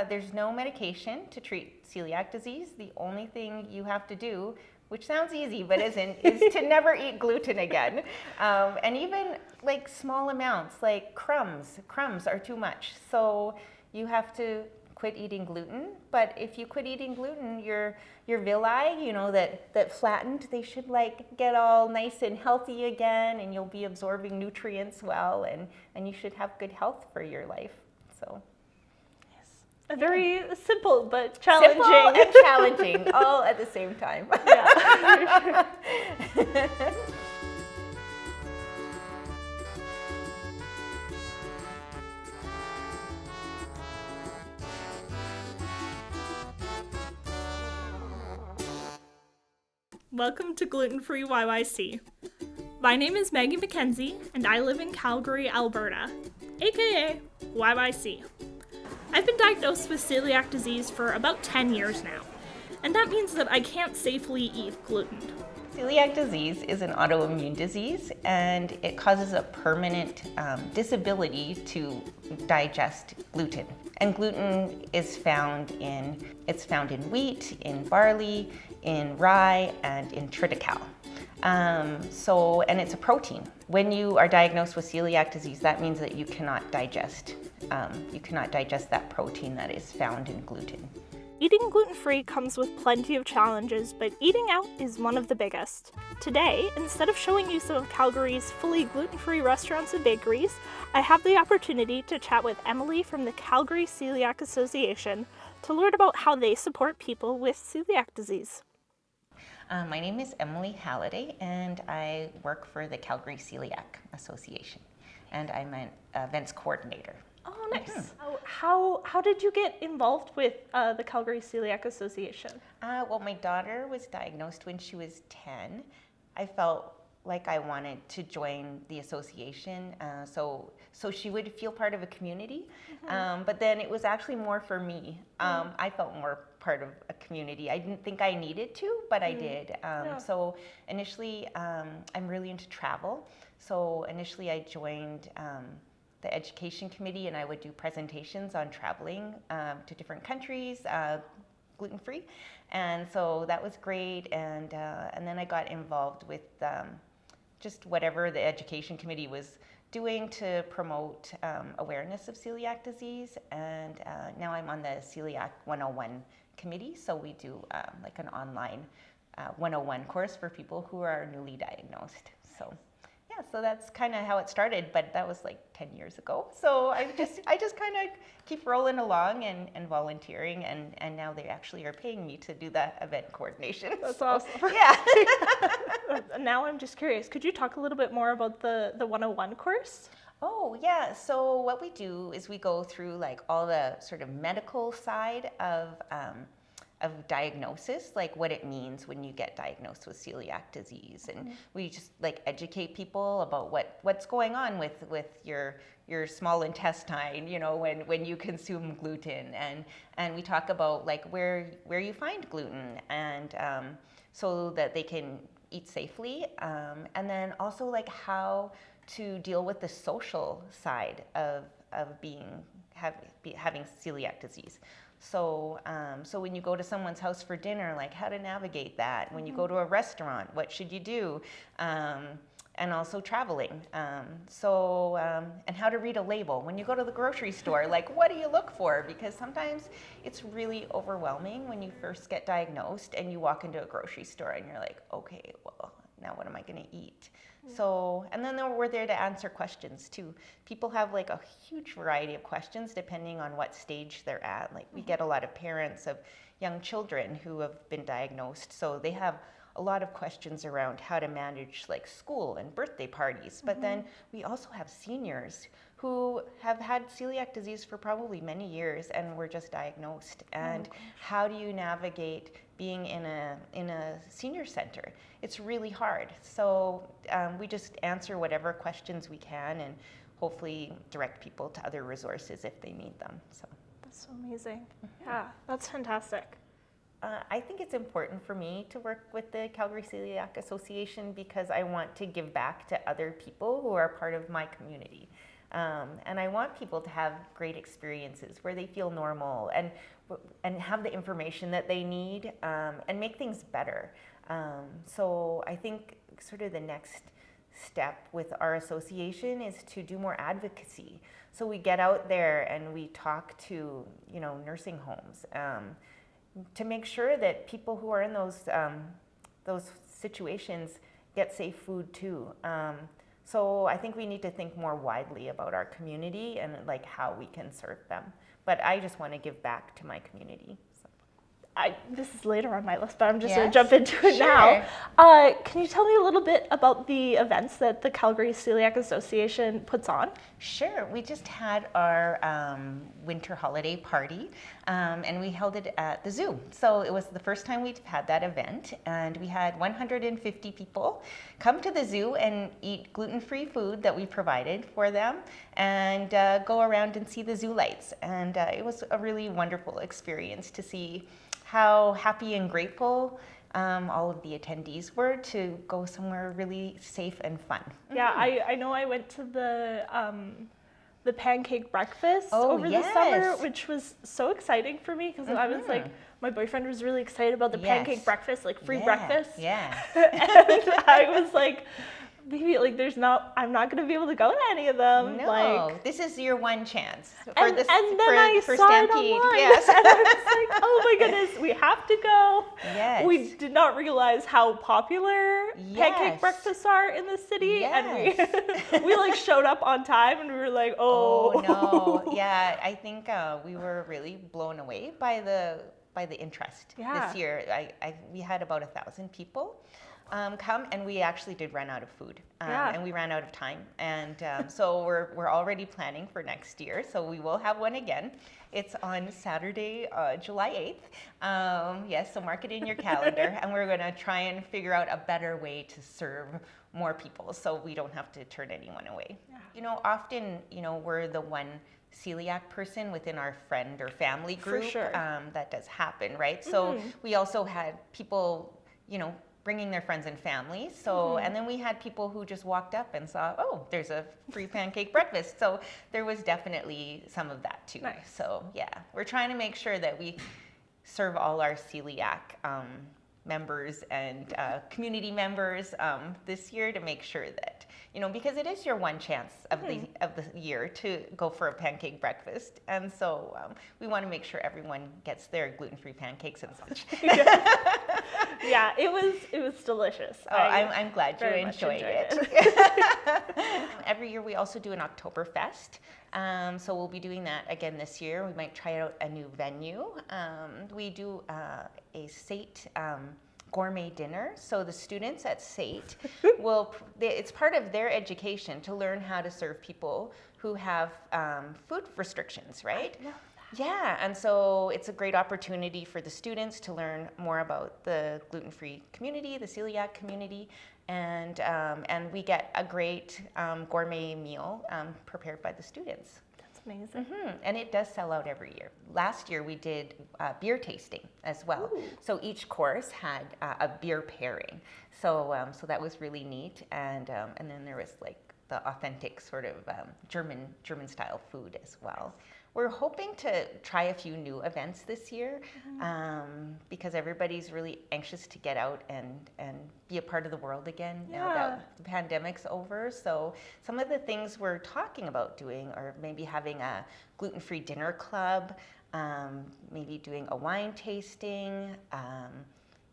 there's no medication to treat celiac disease. The only thing you have to do, which sounds easy but isn't, is to never eat gluten again. And even like small amounts, like crumbs are too much. So you have to quit eating gluten. But if you quit eating gluten, your villi, you know, that flattened, they should like get all nice and healthy again, and you'll be absorbing nutrients well, and you should have good health for your life. So. A very simple but challenging. Simple and challenging, all at the same time. Yeah, for sure. Welcome to Gluten Free YYC. My name is Maggie Mackenzie, and I live in Calgary, Alberta, aka YYC. I've been diagnosed with celiac disease for about 10 years now, and that means that I can't safely eat gluten. Celiac disease is an autoimmune disease, and it causes a permanent disability to digest gluten. And gluten is found in wheat, in barley, in rye, and in triticale. And it's a protein. When you are diagnosed with celiac disease, that means that you cannot digest that protein that is found in gluten. Eating gluten-free comes with plenty of challenges, but eating out is one of the biggest. Today, instead of showing you some of Calgary's fully gluten-free restaurants and bakeries, I have the opportunity to chat with Emily from the Calgary Celiac Association to learn about how they support people with celiac disease. My name is Emily Halliday, and I work for the Calgary Celiac Association, and I'm an events coordinator. Oh, nice. Mm-hmm. How did you get involved with the Calgary Celiac Association? Well, my daughter was diagnosed when she was 10. I felt like I wanted to join the association, so she would feel part of a community. Mm-hmm. But then it was actually more for me. I felt more part of a community. I didn't think I needed to, but I did. So initially, I'm really into travel. So initially I joined the education committee, and I would do presentations on traveling to different countries, gluten-free. And so that was great. And then I got involved with just whatever the education committee was doing to promote awareness of celiac disease. And now I'm on the Celiac 101 committee. So we do like an online 101 course for people who are newly diagnosed. So yeah, so that's kind of how it started, but that was like 10 years ago. So I just kind of keep rolling along and volunteering, and now they actually are paying me to do the event coordination. That's awesome. Yeah. Now I'm just curious, could you talk a little bit more about the 101 course? Oh, yeah. So what we do is we go through like all the sort of medical side of diagnosis, like what it means when you get diagnosed with celiac disease, and we just like educate people about what's going on with your small intestine, you know, when you consume gluten, and we talk about like where you find gluten, and so that they can eat safely, and then also like how to deal with the social side of having celiac disease. So when you go to someone's house for dinner, like how to navigate that. When you go to a restaurant, what should you do? And also traveling. And how to read a label. When you go to the grocery store, like what do you look for? Because sometimes it's really overwhelming when you first get diagnosed and you walk into a grocery store and you're like, okay, well, now what am I gonna eat? So, and then we're there to answer questions too. People have like a huge variety of questions depending on what stage they're at. Like we get a lot of parents of young children who have been diagnosed, so they have a lot of questions around how to manage like school and birthday parties. But then we also have seniors who have had celiac disease for probably many years and were just diagnosed. And how do you navigate being in a senior center? It's really hard. So we just answer whatever questions we can and hopefully direct people to other resources if they need them. So that's so amazing. Yeah, that's fantastic. I think it's important for me to work with the Calgary Celiac Association because I want to give back to other people who are part of my community. And I want people to have great experiences where they feel normal and have the information that they need, and make things better. So I think sort of the next step with our association is to do more advocacy. So we get out there and we talk to, nursing homes, to make sure that people who are in those situations get safe food too. So I think we need to think more widely about our community and like how we can serve them. But I just want to give back to my community. This is later on my list, but I'm just Yes? going to jump into it Sure. now. Can you tell me a little bit about the events that the Calgary Celiac Association puts on? Sure. We just had our winter holiday party, and we held it at the zoo. So it was the first time we've had that event, and we had 150 people come to the zoo and eat gluten-free food that we provided for them, and go around and see the zoo lights. And it was a really wonderful experience to see how happy and grateful all of the attendees were to go somewhere really safe and fun. Yeah, I know I went to the pancake breakfast over yes. the summer, which was so exciting for me because I was like, my boyfriend was really excited about the pancake breakfast, like free breakfast. Yeah. And I was like, maybe like I'm not going to be able to go to any of them. No, like, this is your one chance for and then I for saw Stampede. it online, Yes. and I was like, oh my goodness, we have to go. Yes. We did not realize how popular pancake Yes. breakfasts are in the city, Yes. and we like showed up on time, and we were like, Oh no, yeah, I think we were really blown away by the interest this year. We had about 1,000 people come, and we actually did run out of food, and we ran out of time, and so we're already planning for next year. So we will have one again. It's on Saturday, July 8th. Yes, so mark it in your calendar, and we're going to try and figure out a better way to serve more people, so we don't have to turn anyone away. Yeah. Often, we're the one celiac person within our friend or family group. For sure. That does happen, right? So we also had people, bringing their friends and families. So, and then we had people who just walked up and saw, oh, there's a free pancake breakfast. So there was definitely some of that too. Nice. So yeah, we're trying to make sure that we serve all our celiac members and community members this year to make sure that, because it is your one chance of the year to go for a pancake breakfast, and so we want to make sure everyone gets their gluten-free pancakes and such. Yeah, it was delicious. Oh, I'm glad you very much enjoyed enjoyed it. Every year we also do an Oktoberfest, so we'll be doing that again this year. We might try out a new venue. We do a SAIT gourmet dinner. So the students at SAIT it's part of their education to learn how to serve people who have food restrictions, right? Yeah, and so it's a great opportunity for the students to learn more about the gluten-free community, the celiac community, and we get a great gourmet meal prepared by the students. Amazing. And it does sell out every year. Last year we did beer tasting as well. Ooh. So each course had a beer pairing. So that was really neat. And then there was like the authentic sort of German style food as well. We're hoping to try a few new events this year because everybody's really anxious to get out and be a part of the world again now that the pandemic's over. So some of the things we're talking about doing are maybe having a gluten-free dinner club, maybe doing a wine tasting,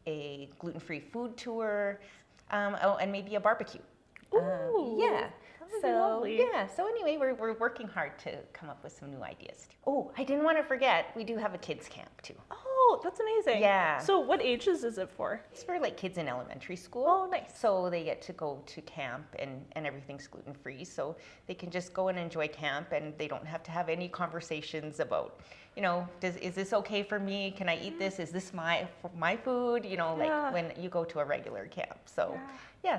a gluten-free food tour, and maybe a barbecue. Yeah. So anyway, we're working hard to come up with some new ideas. Oh, I didn't want to forget, we do have a kids camp too. Oh, that's amazing. Yeah. So what ages is it for? It's for like kids in elementary school. Oh, nice. So they get to go to camp and everything's gluten free. So they can just go and enjoy camp and they don't have to have any conversations about, is this okay for me? Can I eat this? Is this my food? Like when you go to a regular camp. So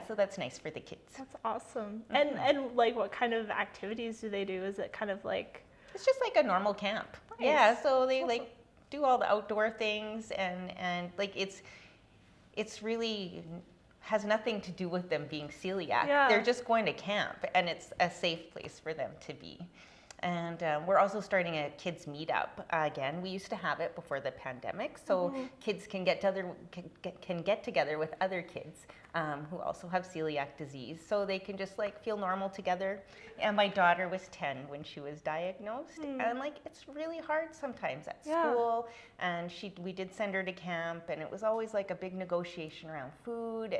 so that's nice for the kids. That's awesome. And like what kind of activities do they do? Is it kind of like... It's just like a normal camp. Nice. Yeah, so they like do all the outdoor things and like it's really has nothing to do with them being celiac. Yeah. They're just going to camp, and it's a safe place for them to be. And we're also starting a kids meetup again. We used to have it before the pandemic, so kids can get together with other kids who also have celiac disease, so they can just like feel normal together. And my daughter was 10 when she was diagnosed, and like it's really hard sometimes at school. And we did send her to camp, and it was always like a big negotiation around food,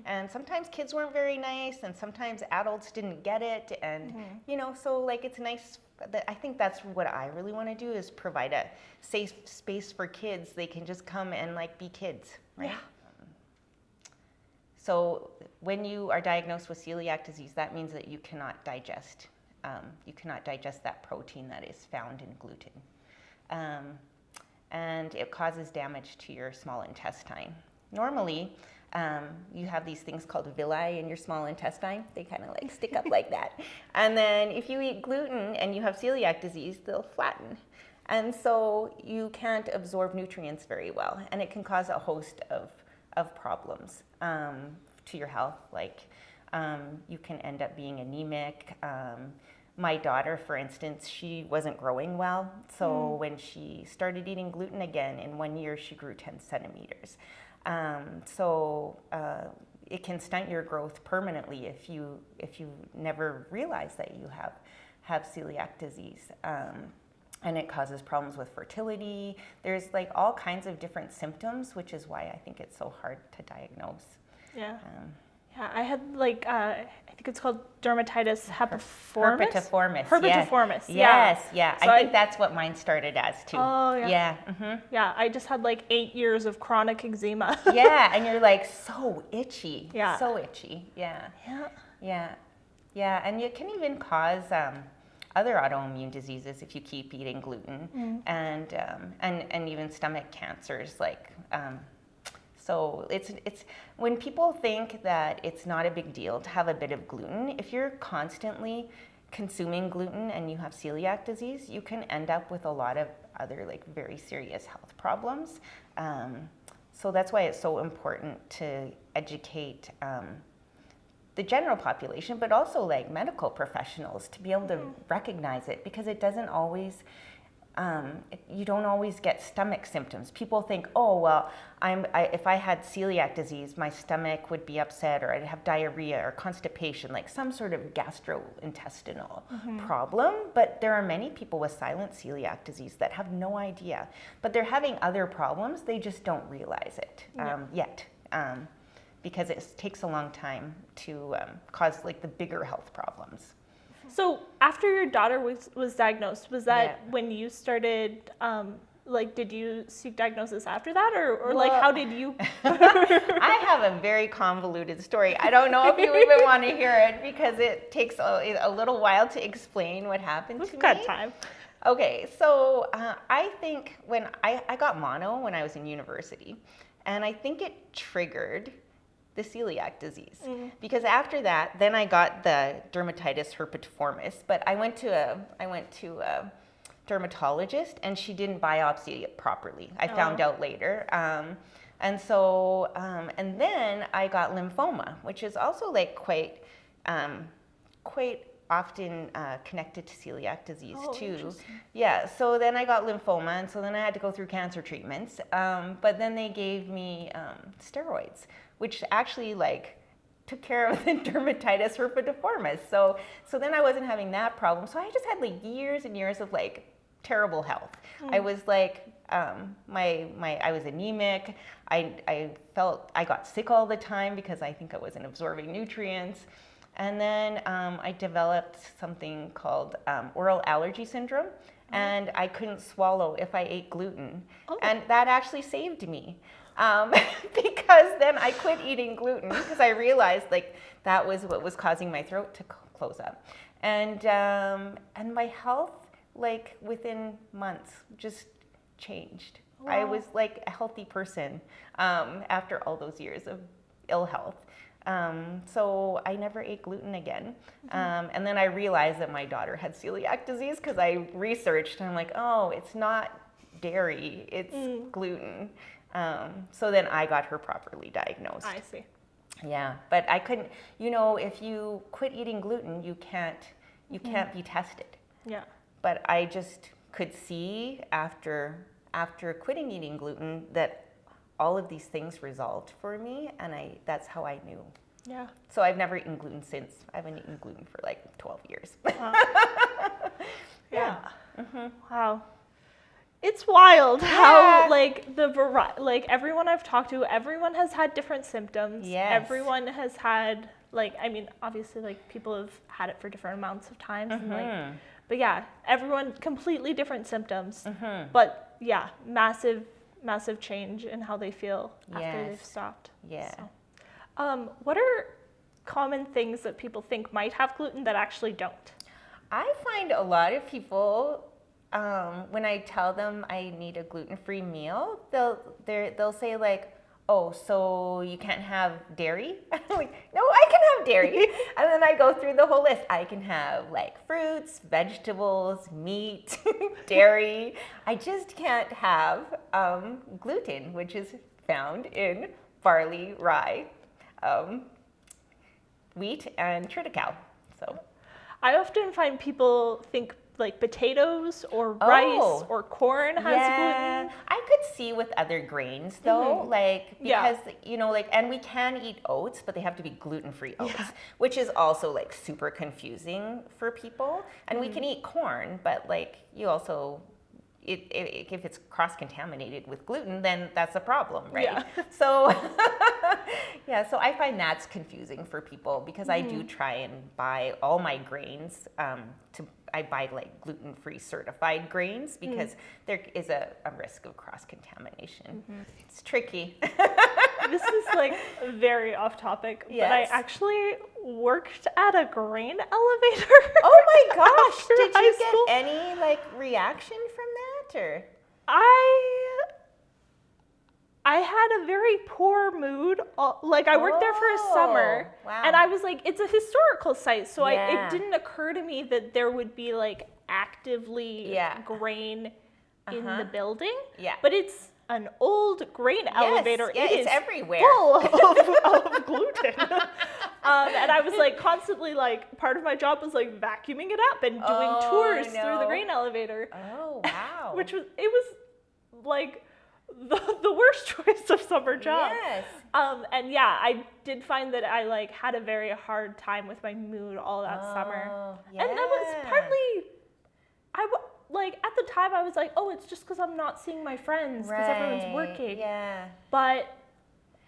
and sometimes kids weren't very nice, and sometimes adults didn't get it, and you know, so like it's nice. I think that's what I really want to do, is provide a safe space for kids. They can just come and like be kids, right? Yeah. So when you are diagnosed with celiac disease, that means that you cannot digest. You cannot digest that protein that is found in gluten, and it causes damage to your small intestine. Normally, you have these things called villi in your small intestine. They kind of like stick up like that. And then if you eat gluten and you have celiac disease, they'll flatten. And so you can't absorb nutrients very well. And it can cause a host of problems to your health. Like you can end up being anemic. My daughter, for instance, she wasn't growing well. So when she started eating gluten again, in 1 year, she grew 10 centimeters. It can stunt your growth permanently if you never realize that you have celiac disease. And it causes problems with fertility. There's like all kinds of different symptoms, which is why I think it's so hard to diagnose. Yeah. Yeah, I had like, I think it's called dermatitis herpetiformis. Herpetiformis. Yeah. Yes. So I think that's what mine started as too. Oh, yeah. Yeah. Mm-hmm. Yeah, I just had like 8 years of chronic eczema. Yeah, and you're like so itchy. Yeah. So itchy. Yeah. Yeah. Yeah. Yeah, and it can even cause other autoimmune diseases if you keep eating gluten, and even stomach cancers like. So it's when people think that it's not a big deal to have a bit of gluten, if you're constantly consuming gluten and you have celiac disease, you can end up with a lot of other like very serious health problems. So that's why it's so important to educate the general population, but also like medical professionals to be able to recognize it, because it doesn't always you don't always get stomach symptoms. People think, oh, well, if I had celiac disease, my stomach would be upset, or I'd have diarrhea or constipation, like some sort of gastrointestinal problem. But there are many people with silent celiac disease that have no idea, but they're having other problems. They just don't realize it yet, because it takes a long time to cause like the bigger health problems. So after your daughter was diagnosed, was that when you started, like, did you seek diagnosis after that, or like, how did you? I have a very convoluted story. I don't know if you even want to hear it, because it takes a little while to explain what happened to me. We've got time. Okay, so I think when I got mono when I was in university, and I think it triggered the celiac disease, because after that, then I got the dermatitis herpetiformis. But I went to a dermatologist, and she didn't biopsy it properly. I found out later, and then I got lymphoma, which is also like quite often connected to celiac disease too. Yeah, so then I got lymphoma, and so then I had to go through cancer treatments. But then they gave me steroids, which actually like took care of the dermatitis herpetiformis. So then I wasn't having that problem. So I just had like years and years of like terrible health. I was like, I was anemic. I felt I got sick all the time because I think I wasn't absorbing nutrients. And then I developed something called oral allergy syndrome, and I couldn't swallow if I ate gluten. And that actually saved me, because then I quit eating gluten, because I realized like that was what was causing my throat to close up. And my health, like within months, just changed. Wow. I was like a healthy person after all those years of ill health. So I never ate gluten again. And then I realized that my daughter had celiac disease, because I researched, and I'm like, oh, it's not dairy, it's gluten. So then I got her properly diagnosed. I see. Yeah, but I couldn't, you know, if you quit eating gluten, you can't be tested. Yeah. But I just could see after quitting eating gluten that all of these things resolved for me, and that's how I knew. Yeah. So I've never eaten gluten since. I haven't eaten gluten for like 12 years. Wow. Yeah. Wow. It's wild how like like everyone I've talked to, everyone has had different symptoms. Yes. Everyone has had like, I mean, obviously like people have had it for different amounts of times and like, but yeah, everyone completely different symptoms. But yeah, massive change in how they feel after they've stopped. Yeah. So, what are common things that people think might have gluten that actually don't? I find a lot of people, when I tell them I need a gluten-free meal, they'll say like, oh, so you can't have dairy? I'm like, no, I can have dairy. And then I go through the whole list. I can have like fruits, vegetables, meat, dairy. I just can't have gluten, which is found in barley, rye, wheat, and triticale. So I often find people think like potatoes or rice or corn has gluten. I could see with other grains though, like because you know, like, and we can eat oats, but they have to be gluten-free oats, which is also like super confusing for people. And we can eat corn, but like you also, if it's cross-contaminated with gluten, then that's a problem, right? Yeah. So, so I find that's confusing for people because I do try and buy all my grains. I buy like gluten-free certified grains because there is a risk of cross-contamination. It's tricky. This is like very off topic, but I actually worked at a grain elevator. Oh my gosh, did you school. get any like reaction from that or? I had a very poor mood. Like I worked there for a summer, and I was like, it's a historical site, so it didn't occur to me that there would be like actively grain in the building. Yeah. But it's an old grain elevator. Yeah, it's everywhere. Full of gluten. And I was like constantly like, part of my job was like vacuuming it up and doing tours through the grain elevator. Oh, wow. It was like the worst choice of summer job. Yes. And yeah, I did find that I like had a very hard time with my mood all that summer. Yeah. And that was partly, like at the time I was like, oh, it's just because I'm not seeing my friends because everyone's working. Yeah. But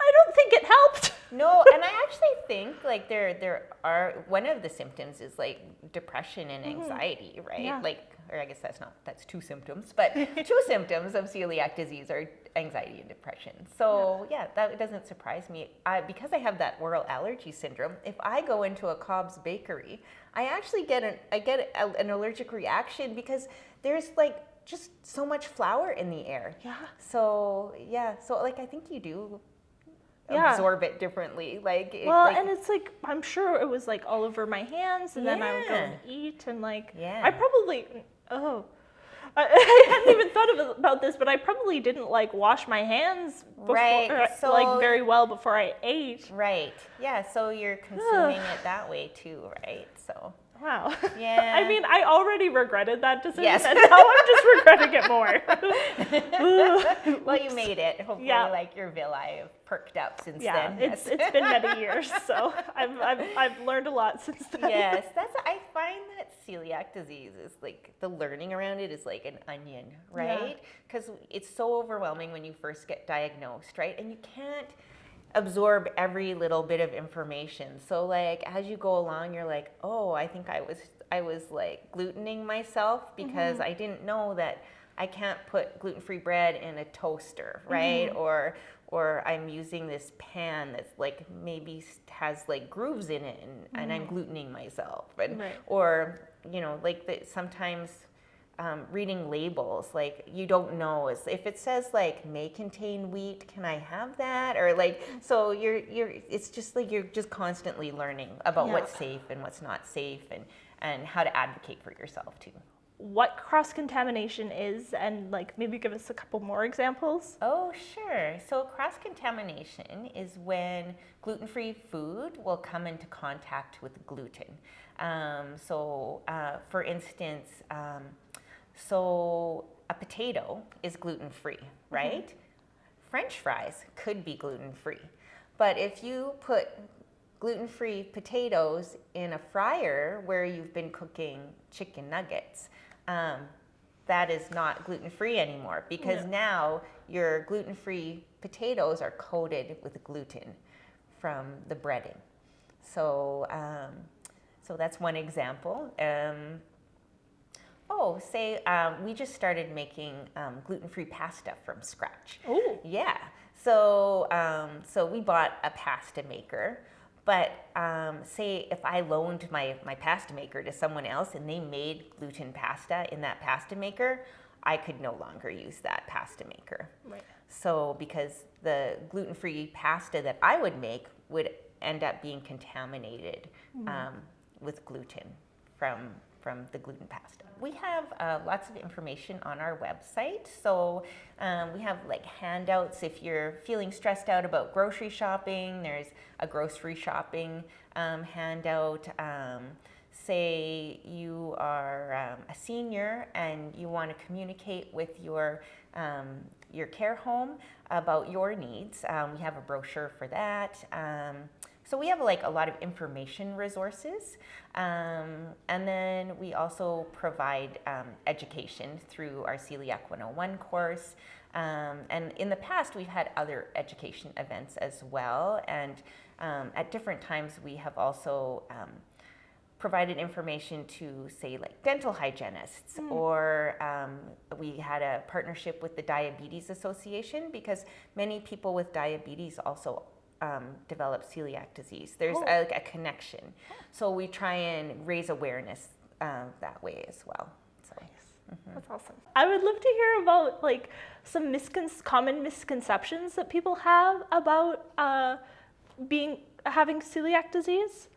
I don't think it helped. No, and I actually think like there are, one of the symptoms is like depression and anxiety, right? Yeah. Like, or I guess that's two symptoms, but two symptoms of celiac disease are anxiety and depression. So yeah, that doesn't surprise me. Because I have that oral allergy syndrome, if I go into a Cobb's bakery, I actually get an allergic reaction because there's like just so much flour in the air. Yeah. So like I think you do absorb it differently. And it's like, I'm sure it was like all over my hands, and then I would go and eat, and like, I probably, I hadn't even thought about this, but I probably didn't like wash my hands before, like very well before I ate. Right. Yeah. So you're consuming it that way too, right? So. Wow. Yeah. I mean, I already regretted that decision, and now I'm just regretting it more. Well, you made it. Hopefully, like your villi have perked up since then. Yeah, it's been many years, so I've learned a lot since then. Yes, I find that celiac disease is like the learning around it is like an onion, right? Because it's so overwhelming when you first get diagnosed, right? And you can't absorb every little bit of information. So like as you go along, you're like, oh, I think I was like glutening myself because I didn't know that I can't put gluten-free bread in a toaster, right? Or I'm using this pan that's like maybe has like grooves in it, and I'm glutening myself, and or you know, like sometimes. Reading labels, like you don't know if it says like may contain wheat, can I have that? Or like, so it's just like you're just constantly learning about what's safe and what's not safe, and how to advocate for yourself too. what cross-contamination is and like maybe give us a couple more examples? Oh, sure. So cross-contamination is when gluten-free food will come into contact with gluten. For instance, so a potato is gluten-free, right? Mm-hmm. French fries could be gluten-free. But if you put gluten-free potatoes in a fryer where you've been cooking chicken nuggets, that is not gluten-free anymore, because now your gluten-free potatoes are coated with gluten from the breading. So that's one example. We just started making gluten-free pasta from scratch. Oh. Yeah. So we bought a pasta maker. But say if I loaned my pasta maker to someone else and they made gluten pasta in that pasta maker, I could no longer use that pasta maker. Right. So because the gluten-free pasta that I would make would end up being contaminated with gluten from the gluten pasta. We have lots of information on our website. So we have like handouts if you're feeling stressed out about grocery shopping. There's a grocery shopping handout. Say you are a senior and you want to communicate with your care home about your needs. We have a brochure for that. So we have like a lot of information resources, and then we also provide education through our Celiac 101 course. And in the past, we've had other education events as well. And at different times, we have also provided information to, say, like dental hygienists, or we had a partnership with the Diabetes Association, because many people with diabetes also develop celiac disease. There's a connection. So we try and raise awareness that way as well. So. Nice. That's awesome. I would love to hear about like some common misconceptions that people have about having celiac disease.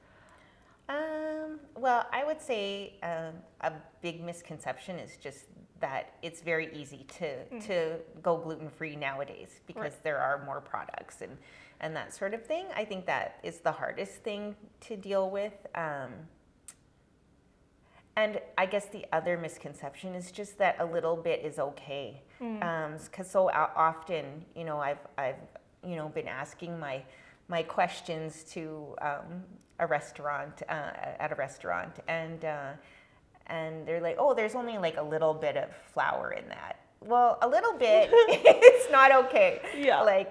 Well, I would say a big misconception is just that it's very easy to go gluten-free nowadays, because there are more products and that sort of thing. I think that is the hardest thing to deal with. And I guess the other misconception is just that a little bit is okay. Because so often, I've been asking my questions to a restaurant, and they're like, oh, there's only like a little bit of flour in that. Well, a little bit, it's not okay. Yeah.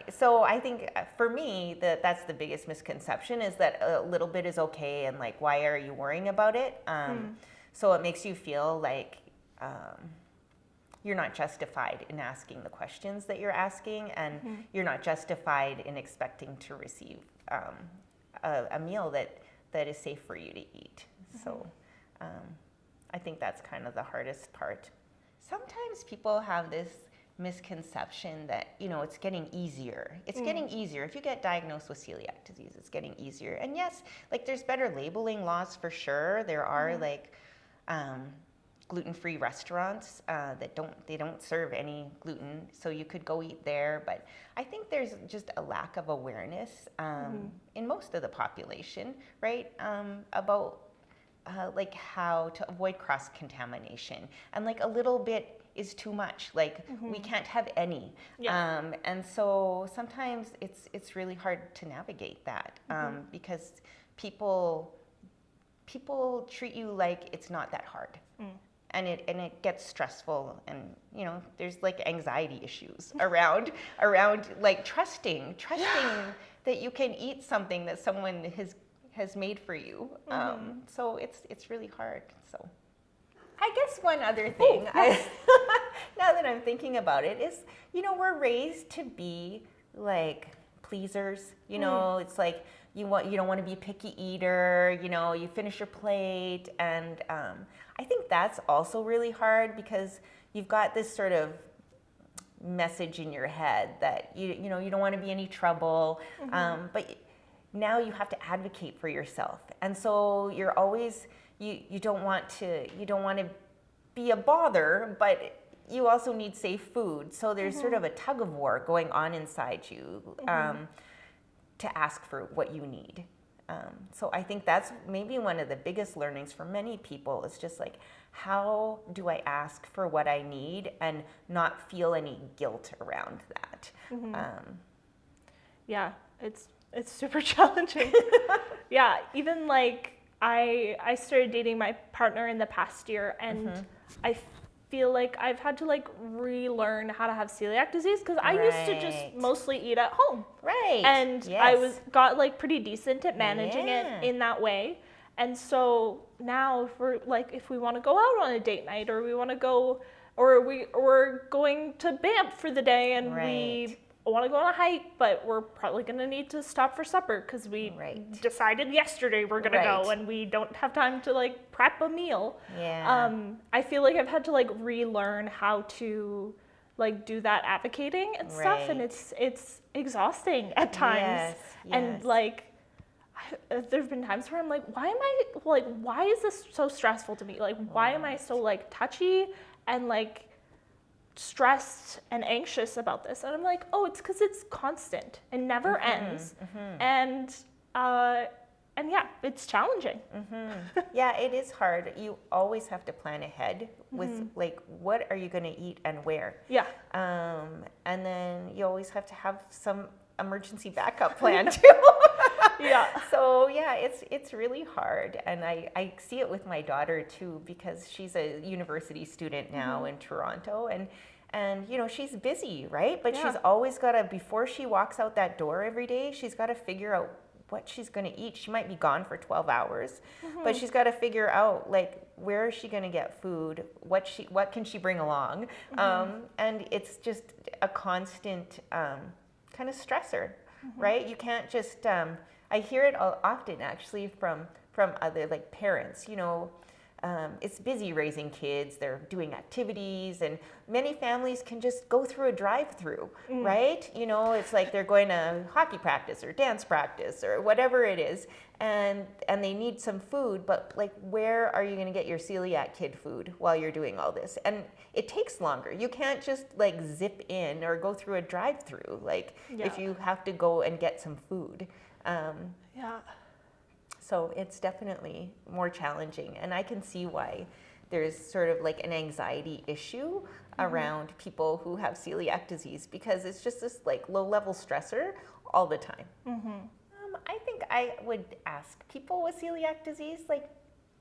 So I think for me, that's the biggest misconception, is that a little bit is okay, and like, why are you worrying about it? So it makes you feel like you're not justified in asking the questions that you're asking, and you're not justified in expecting to receive a meal that is safe for you to eat. So I think that's kind of the hardest part. Sometimes people have this misconception that, it's getting easier. It's getting easier. If you get diagnosed with celiac disease, it's getting easier. And yes, like there's better labeling laws for sure. There are like gluten-free restaurants that don't serve any gluten, so you could go eat there. But I think there's just a lack of awareness in most of the population, right, about like how to avoid cross-contamination, and like a little bit is too much. Like we can't have any, and so sometimes it's really hard to navigate that because people treat you like it's not that hard. And it gets stressful, and there's like anxiety issues around like trusting that you can eat something that someone has made for you. So it's really hard. So I guess one other thing, now that I'm thinking about it, is we're raised to be like pleasers. It's like you don't want to be a picky eater. You finish your plate, and I think that's also really hard, because you've got this sort of message in your head that you don't want to be any trouble, but now you have to advocate for yourself, and so you're always you don't want to be a bother, but you also need safe food. So there's sort of a tug of war going on inside you to ask for what you need. So I think that's maybe one of the biggest learnings for many people is just like, how do I ask for what I need and not feel any guilt around that? Yeah, it's super challenging. Yeah, even like I started dating my partner in the past year, and I feel like I've had to like relearn how to have celiac disease, because I used to just mostly eat at home. Right. And I got like pretty decent at managing it in that way. And so now if we want to go out on a date night, or we want to go, or we're going to Banff for the day, and we want to go on a hike, but we're probably going to need to stop for supper because we decided yesterday we're going to go, and we don't have time to like prep a meal. I feel like I've had to like relearn how to like do that advocating and stuff, and it's exhausting at times. And like there've been times where I'm like, why is this so stressful to me? Like, why am I so like touchy and like stressed and anxious about this? And I'm like, oh, it's because it's constant and never ends. And yeah, it's challenging. Yeah, it is hard. You always have to plan ahead with like, what are you going to eat and where? And then you always have to have some emergency backup plan too. So yeah, it's really hard, and I see it with my daughter too, because she's a university student now in Toronto, and you know, she's busy, right? But she's always got to, before she walks out that door every day, she's got to figure out what she's going to eat. She might be gone for 12 hours, but she's got to figure out like, where is she going to get food? What can she bring along? And it's just a constant kind of stressor, right? You can't just I hear it often actually from other like parents, you know, it's busy raising kids, they're doing activities, and many families can just go through a drive-through, right? You know, it's like they're going to hockey practice or dance practice or whatever it is, and they need some food, but like, where are you going to get your celiac kid food while you're doing all this? And it takes longer. You can't just like zip in or go through a drive-through, like if you have to go and get some food. So it's definitely more challenging, and I can see why there's sort of like an anxiety issue around people who have celiac disease, because it's just this like low-level stressor all the time. I think I would ask people with celiac disease, like,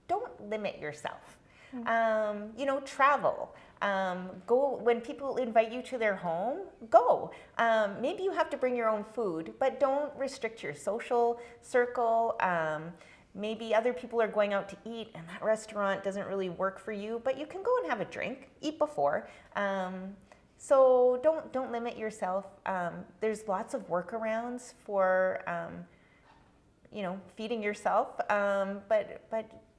don't limit yourself. You know, travel. Go when people invite you to their home, go. Maybe you have to bring your own food, but don't restrict your social circle. Maybe other people are going out to eat and that restaurant doesn't really work for you, but you can go and have a drink, eat before. So don't limit yourself. There's lots of workarounds for you know, feeding yourself, but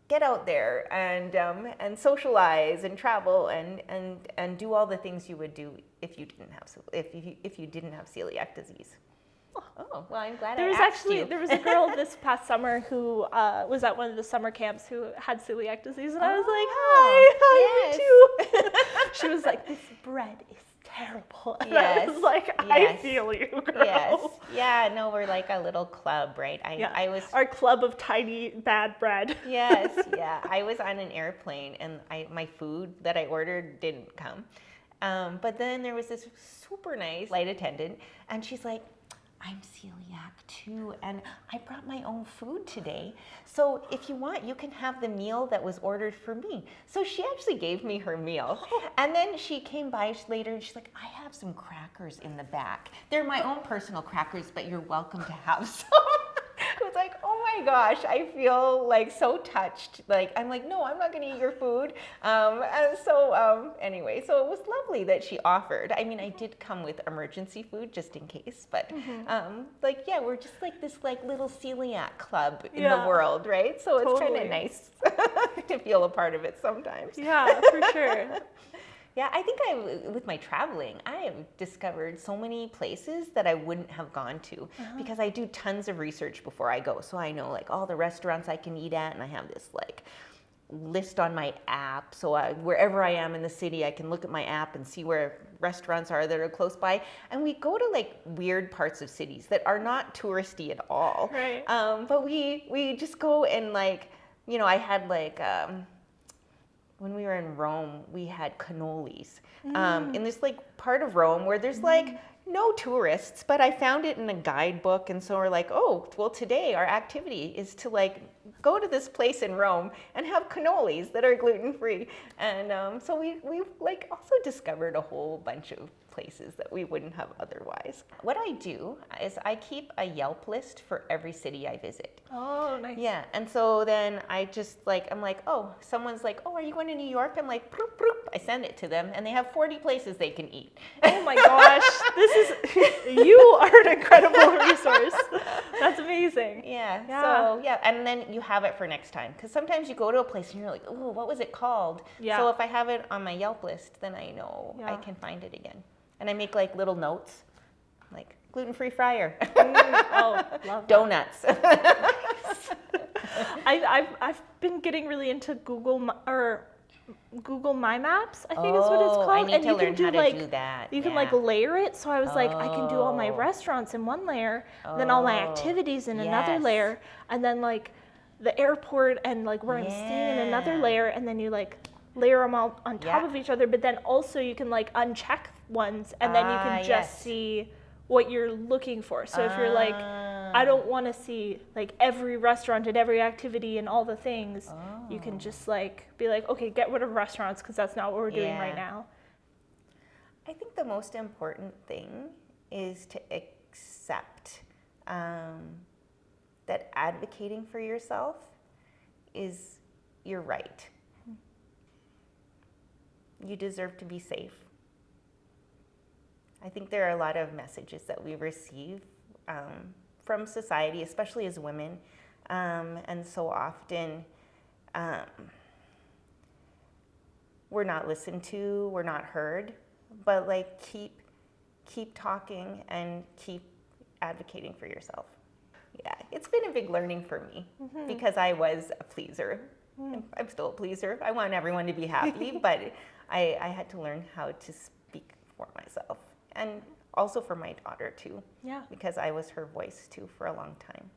get out there and socialize and travel and do all the things you would do if you didn't have celiac disease. Oh, well, I'm glad I asked you. There was a girl this past summer who was at one of the summer camps who had celiac disease, and I was like, hi, me too. She was like, this bread is terrible. And I was like, I feel you, girl. Yeah, no, we're like a little club, right? I was our club of tiny bad bread. I was on an airplane, and my food that I ordered didn't come. But then there was this super nice flight attendant, and she's like, I'm celiac too, and I brought my own food today. So if you want, you can have the meal that was ordered for me. So she actually gave me her meal. And then she came by later and she's like, I have some crackers in the back. They're my own personal crackers, but you're welcome to have some. I was like, oh my gosh, I feel like so touched. Like, I'm like, no, I'm not going to eat your food. And so anyway, so it was lovely that she offered. I mean, I did come with emergency food just in case, but like, yeah, we're just like this like little celiac club in the world, right? So it's kind of nice to feel a part of it sometimes. Yeah, for sure. Yeah, I think with my traveling, I have discovered so many places that I wouldn't have gone to because I do tons of research before I go. So I know like all the restaurants I can eat at, and I have this like list on my app. So wherever I am in the city, I can look at my app and see where restaurants are that are close by. And we go to like weird parts of cities that are not touristy at all. Right. But we just go and like, you know, I had like, when we were in Rome, we had cannolis in this like part of Rome where there's like no tourists, but I found it in a guidebook, and so we're like, oh, well, today our activity is to like go to this place in Rome and have cannolis that are gluten-free. And so we like also discovered a whole bunch of places that we wouldn't have otherwise. What I do is I keep a Yelp list for every city I visit. Oh, nice. Yeah, and so then I just like, I'm like, oh, someone's like, oh, are you going to New York? I'm like, bloop, bloop. I send it to them, and they have 40 places they can eat. Oh my gosh, you are an incredible resource. That's amazing. Yeah, Yeah. so yeah, and then you have it for next time. Because sometimes you go to a place and you're like, oh, what was it called? Yeah. So if I have it on my Yelp list, then I know I Yeah. can find it again. And I make like little notes, like gluten-free fryer, Oh, love that. donuts. I've been getting really into Google My Maps, I think is what it's called. I need and to you learn can how do to like do that. you can like layer it. So I was like, I can do all my Oh. restaurants in one layer, then all my Oh, activities in another yes. layer, and then like the airport and like where I'm staying in another Yeah. layer, and then you like layer them all on top Yeah. of each other. But then also you can like uncheck ones, and then you can just yes. see what you're looking for. So if you're like, I don't want to see like every restaurant and every activity and all the things, you can just like be like, okay, get rid of restaurants because that's not what we're doing right Yeah. now. I think the most important thing is to accept that advocating for yourself is your right. You deserve to be safe. I think there are a lot of messages that we receive from society, especially as women, and so often we're not listened to, we're not heard, but like keep talking and keep advocating for yourself. Yeah, it's been a big learning for me because I was a pleaser. I'm still a pleaser. I want everyone to be happy, but I had to learn how to speak for myself and also for my daughter too. Yeah. Because I was her voice too for a long time.